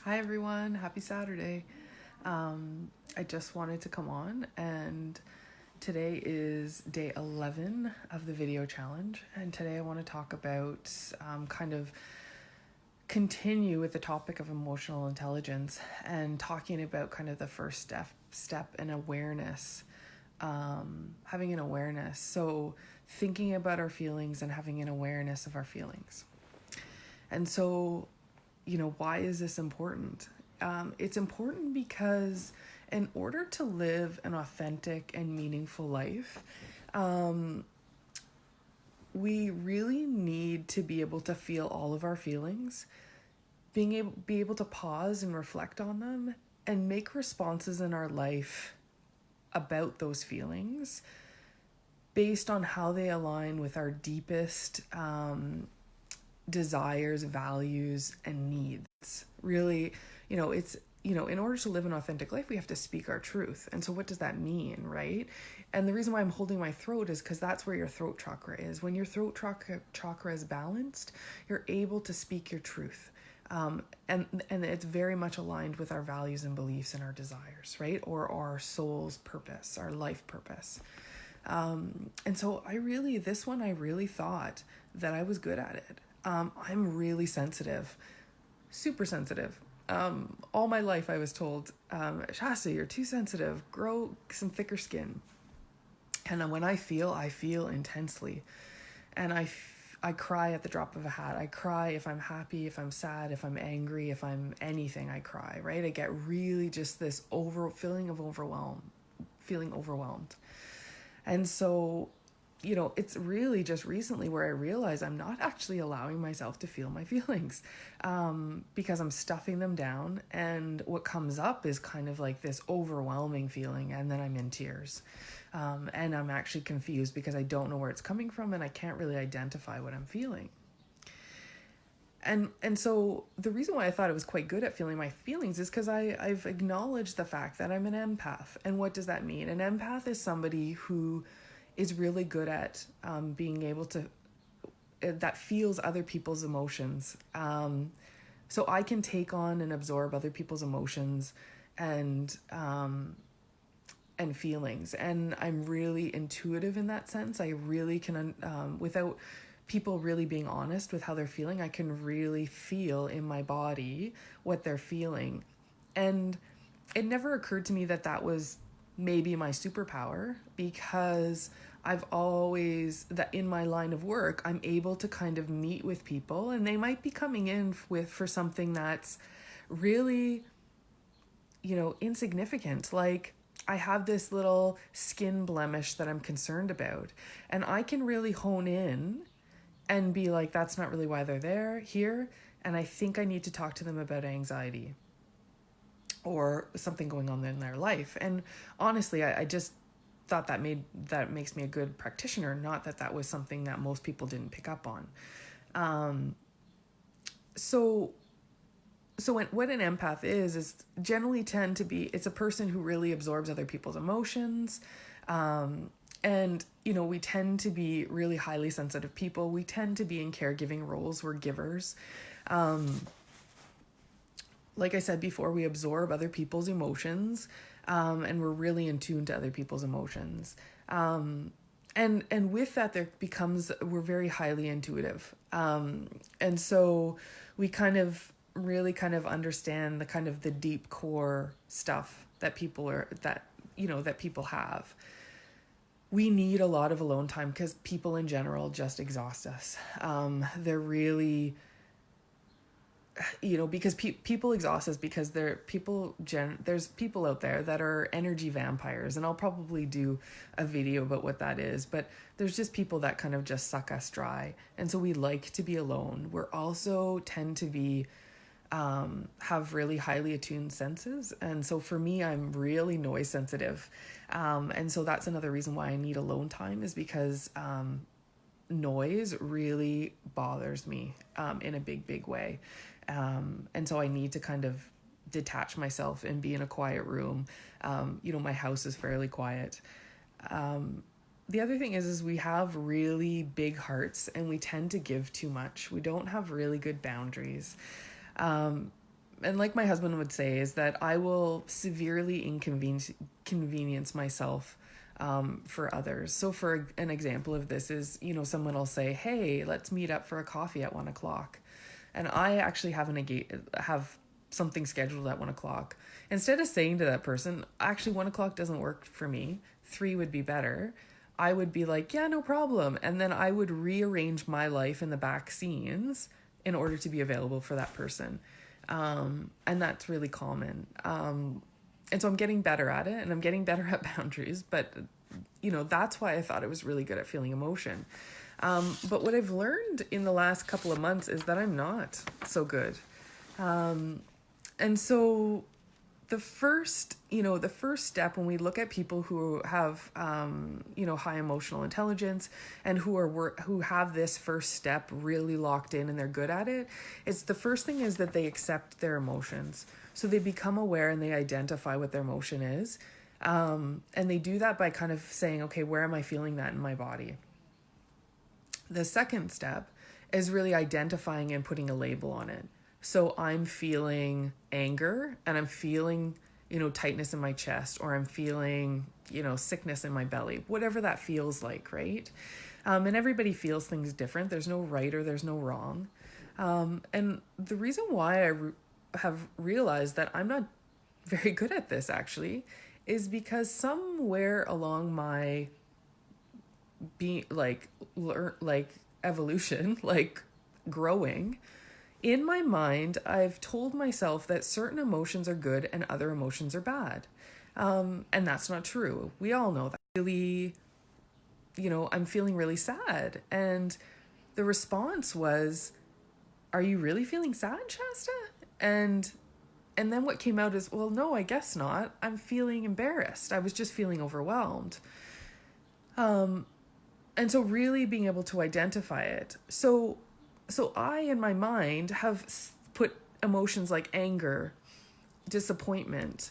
Hi everyone, happy Saturday. I just wanted to come on, and today is day 11 of the video challenge. And today I want to talk about kind of continue with the topic of emotional intelligence and talking about kind of the first step in awareness, having an awareness. So, thinking about our feelings and having an awareness of our feelings. And so, why is this important? It's important because in order to live an authentic and meaningful life, we really need to be able to feel all of our feelings, be able to pause and reflect on them and make responses in our life about those feelings based on how they align with our deepest desires, values, and needs. Really, it's, in order to live an authentic life, we have to speak our truth. And so what does that mean, right? And the reason why I'm holding my throat is because that's where your throat chakra is. When your throat chakra is balanced, you're able to speak your truth. And it's very much aligned with our values and beliefs and our desires, right? Or our soul's purpose, our life purpose. And so I really thought that I was good at it. I'm really sensitive, super sensitive. All my life I was told, Shasta, you're too sensitive, grow some thicker skin. And when I feel intensely. And I cry at the drop of a hat. I cry if I'm happy, if I'm sad, if I'm angry, if I'm anything, I cry, right? I get really just this feeling overwhelmed. And so, it's really just recently where I realize I'm not actually allowing myself to feel my feelings, because I'm stuffing them down. And what comes up is kind of like this overwhelming feeling. And then I'm in tears. And I'm actually confused because I don't know where it's coming from and I can't really identify what I'm feeling. And so the reason why I thought it was quite good at feeling my feelings is because I've acknowledged the fact that I'm an empath. And what does that mean? An empath is somebody who is really good at being able to, that feels other people's emotions. So I can take on and absorb other people's emotions and feelings. And I'm really intuitive in that sense. I really can, without people really being honest with how they're feeling, I can really feel in my body what they're feeling. And it never occurred to me that that was maybe my superpower, because I've always, that in my line of work, I'm able to kind of meet with people and they might be coming in for something that's really, insignificant. Like, I have this little skin blemish that I'm concerned about, and I can really hone in and be like, that's not really why they're here. And I think I need to talk to them about anxiety or something going on in their life. And honestly, I just thought that makes me a good practitioner, not that was something that most people didn't pick up on. So what an empath is generally tend to be, it's a person who really absorbs other people's emotions. And, we tend to be really highly sensitive people. We tend to be in caregiving roles. We're givers. Like I said before, we absorb other people's emotions, and we're really in tune to other people's emotions. And with that, we're very highly intuitive. And so we kind of really kind of understand the deep core stuff that people have. We need a lot of alone time because people in general just exhaust us. They're really, because people exhaust us because there's people out there that are energy vampires, and I'll probably do a video about what that is, but there's just people that kind of just suck us dry. And so we like to be alone. We're also tend to be, have really highly attuned senses. And so for me, I'm really noise sensitive. And so that's another reason why I need alone time, is because, noise really bothers me, in a big way. And so I need to kind of detach myself and be in a quiet room. My house is fairly quiet. The other thing is we have really big hearts and we tend to give too much. We don't have really good boundaries. and like my husband would say, is that I will severely inconvenience myself for others. So for an example of this is, someone will say, hey, let's meet up for a coffee at 1 o'clock. And I actually have something scheduled at 1 o'clock. Instead of saying to that person, actually 1 o'clock doesn't work for me, 3 would be better, I would be like, yeah, no problem. And then I would rearrange my life in the back scenes in order to be available for that person. And that's really common. And so I'm getting better at it, and I'm getting better at boundaries, but that's why I thought it was really good at feeling emotion. But what I've learned in the last couple of months is that I'm not so good. And so the first step when we look at people who have, high emotional intelligence and who have this first step really locked in and they're good at it, it's the first thing is that they accept their emotions. So they become aware and they identify what their emotion is. And they do that by kind of saying, okay, where am I feeling that in my body? The second step is really identifying and putting a label on it. So I'm feeling anger and I'm feeling, tightness in my chest, or I'm feeling, sickness in my belly, whatever that feels like, right? And everybody feels things different. There's no right or there's no wrong. And the reason why I have realized that I'm not very good at this actually is because somewhere along my evolution, like growing, in my mind, I've told myself that certain emotions are good and other emotions are bad. And that's not true. We all know that. Really, I'm feeling really sad. And the response was, are you really feeling sad, Shasta? And then what came out is, well, no, I guess not. I'm feeling embarrassed. I was just feeling overwhelmed. And so really being able to identify it. So I, in my mind, have put emotions like anger, disappointment,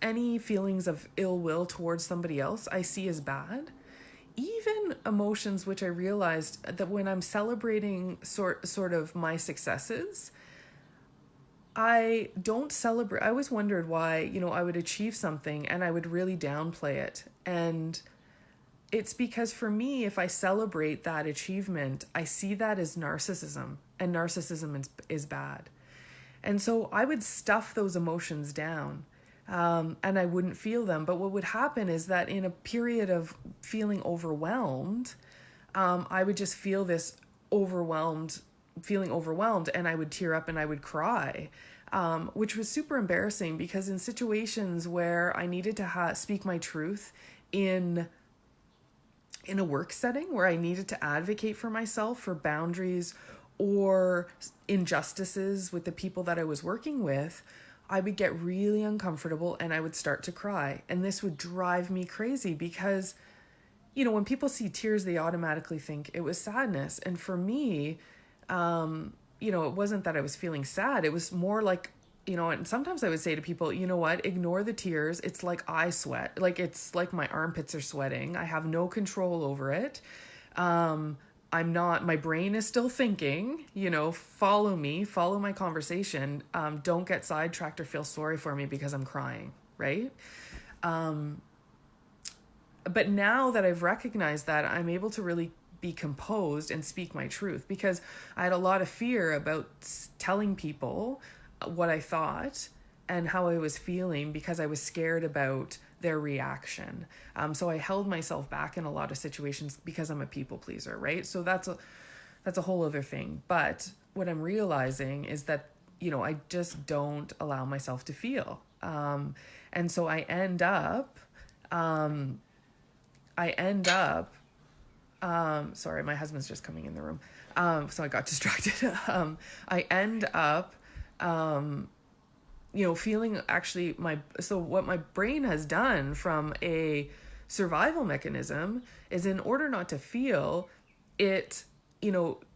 any feelings of ill will towards somebody else I see as bad. Even emotions which I realized that when I'm celebrating sort of my successes, I don't celebrate. I always wondered why, I would achieve something and I would really downplay it. And it's because for me, if I celebrate that achievement, I see that as narcissism, and narcissism is bad. And so I would stuff those emotions down, and I wouldn't feel them. But what would happen is that in a period of feeling overwhelmed, I would just feel this feeling overwhelmed, and I would tear up and I would cry, which was super embarrassing because in situations where I needed to speak my truth in a work setting, where I needed to advocate for myself, for boundaries or injustices with the people that I was working with, I would get really uncomfortable and I would start to cry. And this would drive me crazy because, when people see tears, they automatically think it was sadness. And for me, it wasn't that I was feeling sad. It was more like, and sometimes I would say to people, you know what, ignore the tears. It's like I sweat. Like, it's like my armpits are sweating. I have no control over it. My brain is still thinking, follow me, follow my conversation. Don't get sidetracked or feel sorry for me because I'm crying, right? But now that I've recognized that, I'm able to really be composed and speak my truth, because I had a lot of fear about telling people what I thought and how I was feeling because I was scared about their reaction. So I held myself back in a lot of situations because I'm a people pleaser, right? So that's a whole other thing. But what I'm realizing is that, I just don't allow myself to feel. And so I end up, sorry, my husband's just coming in the room. So I got distracted. I end up, feeling actually so what my brain has done from a survival mechanism is, in order not to feel it,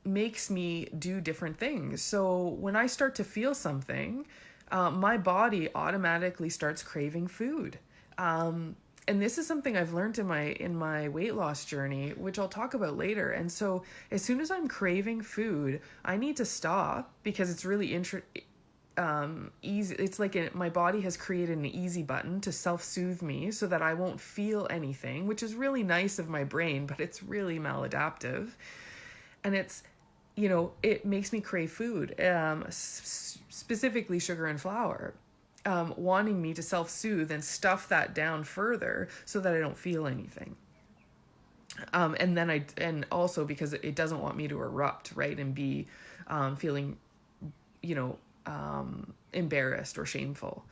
makes me do different things. So when I start to feel something, my body automatically starts craving food. And this is something I've learned in my weight loss journey, which I'll talk about later. And so as soon as I'm craving food, I need to stop, because it's really easy. It's like my body has created an easy button to self-soothe me so that I won't feel anything, which is really nice of my brain, but it's really maladaptive. And it's, it makes me crave food, specifically sugar and flour, wanting me to self-soothe and stuff that down further so that I don't feel anything. And also because it doesn't want me to erupt, right? And be feeling, embarrassed or shameful.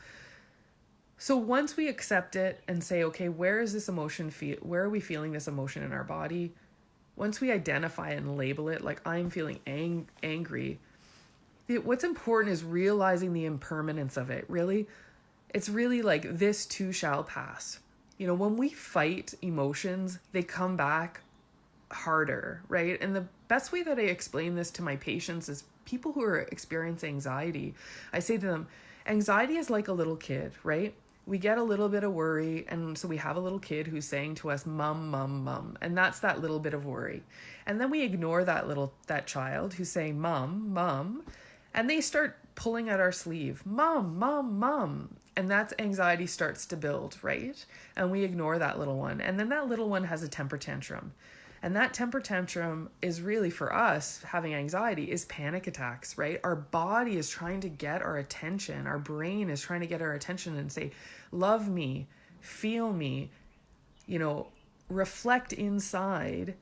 So once we accept it and say, okay, where is this emotion where are we feeling this emotion in our body? Once we identify and label it, like I'm feeling angry, what's important is realizing the impermanence of it. Really, it's really like this too shall pass. When we fight emotions, they come back harder, right? And the best way that I explain this to my patients is people who are experiencing anxiety. I say to them, anxiety is like a little kid, right? We get a little bit of worry, and so we have a little kid who's saying to us, mum, mum, mum, and that's that little bit of worry. And then we ignore that child who's saying, mum, mum, and they start pulling at our sleeve, mum, mum, mum. And that's anxiety starts to build, right? And we ignore that little one. And then that little one has a temper tantrum. And that temper tantrum is really, for us, having anxiety, is panic attacks, right? Our body is trying to get our attention. Our brain is trying to get our attention and say, love me, feel me, reflect inside.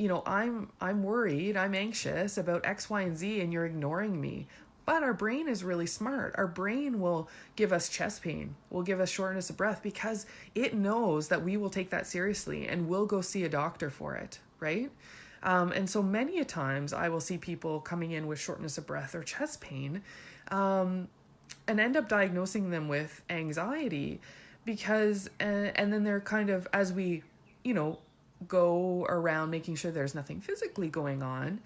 I'm worried, I'm anxious about X, Y, and Z, and you're ignoring me. But our brain is really smart. Our brain will give us chest pain, will give us shortness of breath, because it knows that we will take that seriously and we'll go see a doctor for it, right? And so many a times I will see people coming in with shortness of breath or chest pain and end up diagnosing them with anxiety because, and then they're kind of, as we, go around making sure there's nothing physically going on,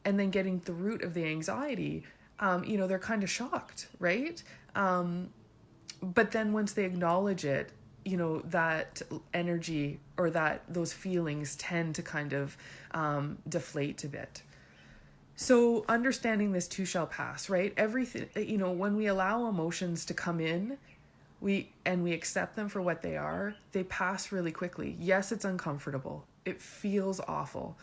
and then getting the root of the anxiety, they're kind of shocked, right? But then once they acknowledge it, that energy or those feelings tend to kind of deflate a bit. So understanding this too shall pass, right? Everything, when we allow emotions to come in, we accept them for what they are, they pass really quickly. Yes, it's uncomfortable. It feels awful.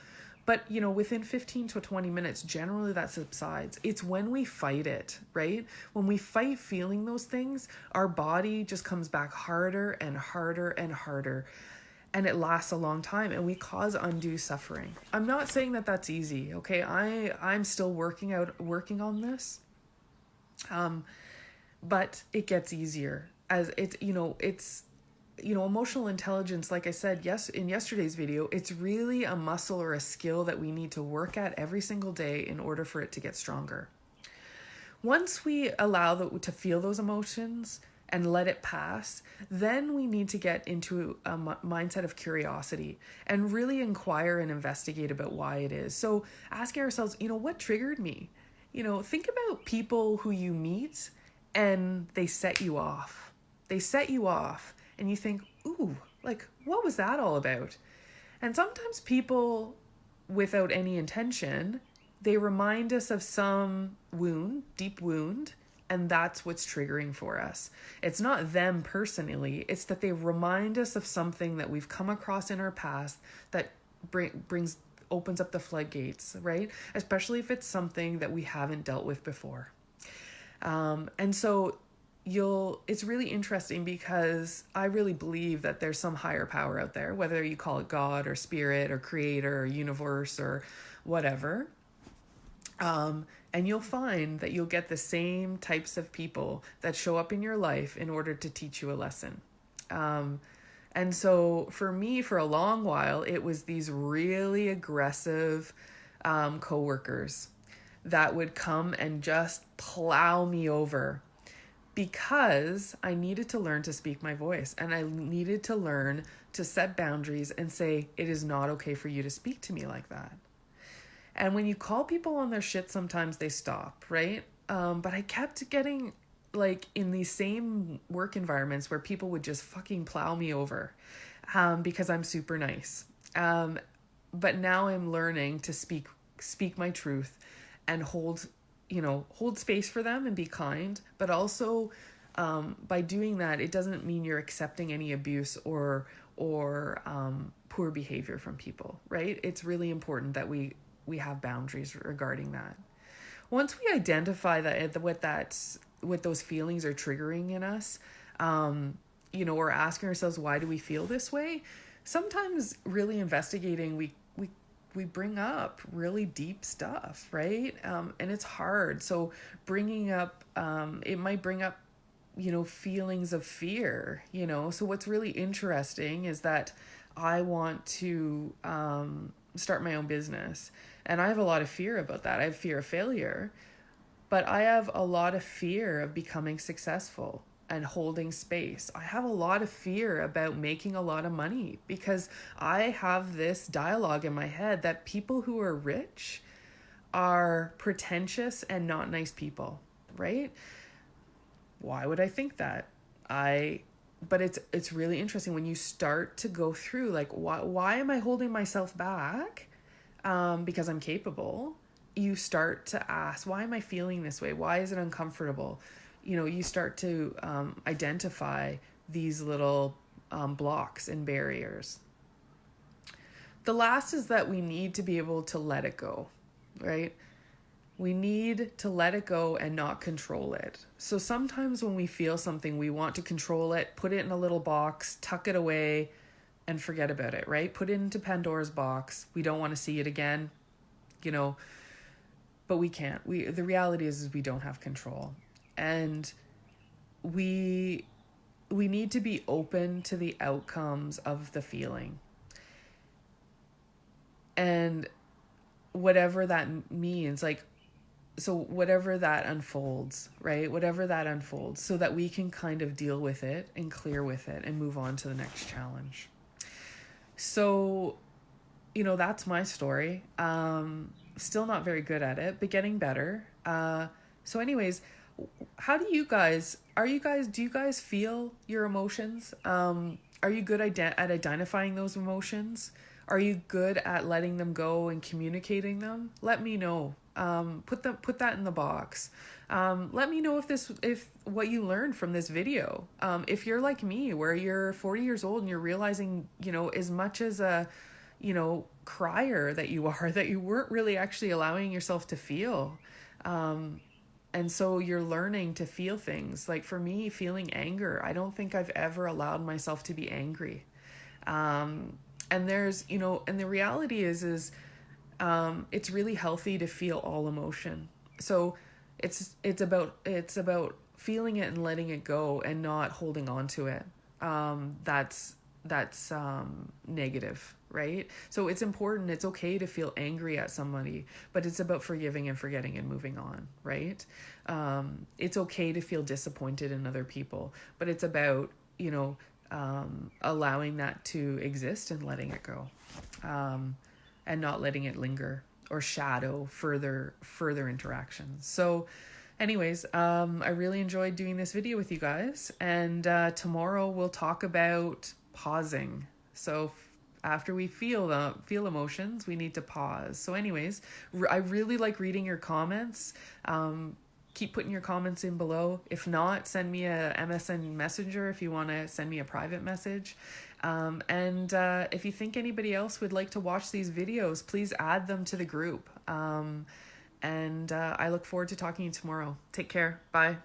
But, within 15 to 20 minutes, generally that subsides. It's when we fight it, right? When we fight feeling those things, our body just comes back harder and harder and harder. And it lasts a long time and we cause undue suffering. I'm not saying that that's easy, okay? I'm still working on this. But it gets easier as it's emotional intelligence, like I said, yes, in yesterday's video, it's really a muscle or a skill that we need to work at every single day in order for it to get stronger. Once we allow to feel those emotions and let it pass, then we need to get into a mindset of curiosity and really inquire and investigate about why it is. So asking ourselves, what triggered me? Think about people who you meet and they set you off. And you think, ooh, like, what was that all about? And sometimes people, without any intention, they remind us of some deep wound, and that's what's triggering for us. It's not them personally, it's that they remind us of something that we've come across in our past that opens up the floodgates, right? Especially if it's something that we haven't dealt with before. And so it's really interesting because I really believe that there's some higher power out there, whether you call it God or spirit or creator or universe or whatever. And you'll find that you'll get the same types of people that show up in your life in order to teach you a lesson. And so for me, for a long while, it was these really aggressive coworkers that would come and just plow me over, because I needed to learn to speak my voice and I needed to learn to set boundaries and say, it is not okay for you to speak to me like that. And when you call people on their shit, sometimes they stop, right? But I kept getting in these same work environments where people would just fucking plow me over because I'm super nice. But now I'm learning to speak my truth and hold hold space for them and be kind, but also by doing that, it doesn't mean you're accepting any abuse or poor behavior from people, right? It's really important that we have boundaries regarding that. Once we identify what those feelings are triggering in us, or asking ourselves, why do we feel this way? Sometimes really investigating, we bring up really deep stuff, right? And it's hard. So bringing up, it might bring up, feelings of fear, So what's really interesting is that I want to start my own business. And I have a lot of fear about that. I have fear of failure, but I have a lot of fear of becoming successful and holding space. I have a lot of fear about making a lot of money because I have this dialogue in my head that people who are rich are pretentious and not nice people, right? Why would I think that? But it's really interesting when you start to go through, like, why am I holding myself back? Because I'm capable. You start to ask, why am I feeling this way? Why is it uncomfortable? You start to identify these little blocks and barriers. The last is that we need to be able to let it go, right? We need to let it go and not control it. So sometimes when we feel something, we want to control it, put it in a little box, tuck it away, and forget about it, right? Put it into Pandora's box. We don't want to see it again, but we can't. The reality is we don't have control. And we need to be open to the outcomes of the feeling. And whatever that means, so whatever that unfolds, right? Whatever that unfolds, so that we can kind of deal with it and clear with it and move on to the next challenge. So, that's my story. Still not very good at it, but getting better. So anyways, do you guys feel your emotions? Are you good at identifying those emotions? Are you good at letting them go and communicating them? Let me know. Put that in the box. Let me know if what you learned from this video. If you're like me, where you're 40 years old and you're realizing, as much as a, crier that you are, that you weren't really actually allowing yourself to feel. And so you're learning to feel things. Like for me, feeling anger, I don't think I've ever allowed myself to be angry. And there's, and the reality is it's really healthy to feel all emotion. So it's about feeling it and letting it go and not holding on to it. That's negative, right? So it's important. It's okay to feel angry at somebody, but it's about forgiving and forgetting and moving on, right? It's okay to feel disappointed in other people, but it's about, allowing that to exist and letting it go, and not letting it linger or shadow further interactions. So anyways, I really enjoyed doing this video with you guys, and tomorrow we'll talk about pausing. So after we feel emotions, we need to pause. So anyways, I really like reading your comments. Keep putting your comments in below. If not, send me a MSN Messenger if you want to send me a private message. And if you think anybody else would like to watch these videos, please add them to the group. And I look forward to talking to you tomorrow. Take care. Bye.